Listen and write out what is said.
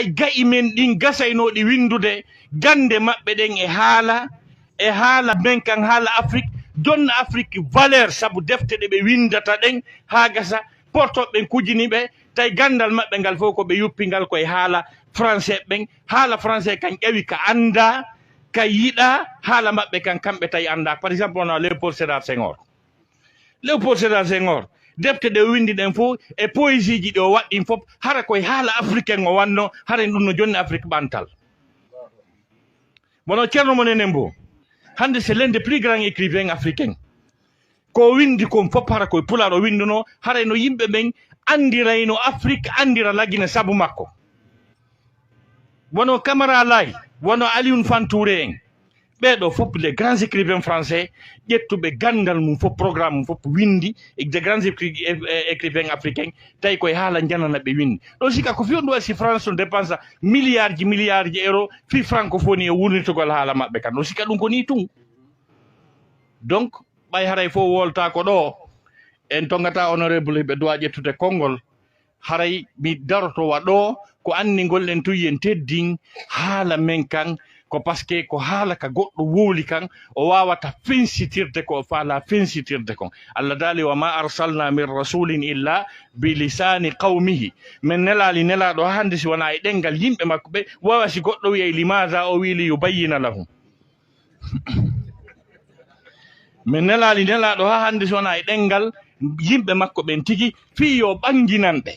ga'i men ɗin gasaynoɗi windude gande maɓɓe ɗen e haala men kan haala Afrique jonna Afrique valeur sabu defte ɗe ɓe windata ɗen ha gasa portoɓe kujini ɓe tawi gandal maɓɓe ngal fof ko ɓe yuppingal koye haala français ɓen haala français kan ƴewi ka anda ka yiɗa haala maɓɓe kan kamɓe tawi anda par exemple on a Léopold Sédar Senghor defte ɗe windi ɗen fof e poésie ji ɗi o waɗɗin fof hara koye haala africain o wanno hara ɗum no jonni Afrique ɓantal wono ceerno monen en bo hande c'est l'un des plus grands écrivains africains ko windi kon fof hara koye pulaar o winduno hara no yimɓe ɓen andirayno Afrique andira lagine sabu makko wono Camara Laye wono Alioune Fantouré en ɓeɗo fof les grands écrivains français ƴettuɓe gandal mum fof programme mum fof windi des grands écrivains africains tawi koye haala janana ɓe windi ɗo sika ko fiyon ɗum wasi France on dépensa milliard ji euro fi francophonie e wurnitogol haala maɓɓe kan ɗo sika ɗum ko ni tun donc ɓay haray fof wolta ko ɗo en tongata honorable ɓe dowa ƴettude konngol haray mi darotowa ɗo ko anni gollen tuyen teddin haala men kan ko parce que ko haala ka goɗɗo wowli kan o wawata fensitirde ko faala fensitirde kon Allah daali wa ma arsalna min rasulin illa bi lisani qawmihi min nelali nelaɗo hande si wona e ɗengal yimɓe makko ɓe wawa si goɗɗo wiye limaza o wili yubayyina lahum min nelali nelaɗo ha hande si wona e ɗengal yimɓe makko ɓen tigi fi yo ɓanginan ɓe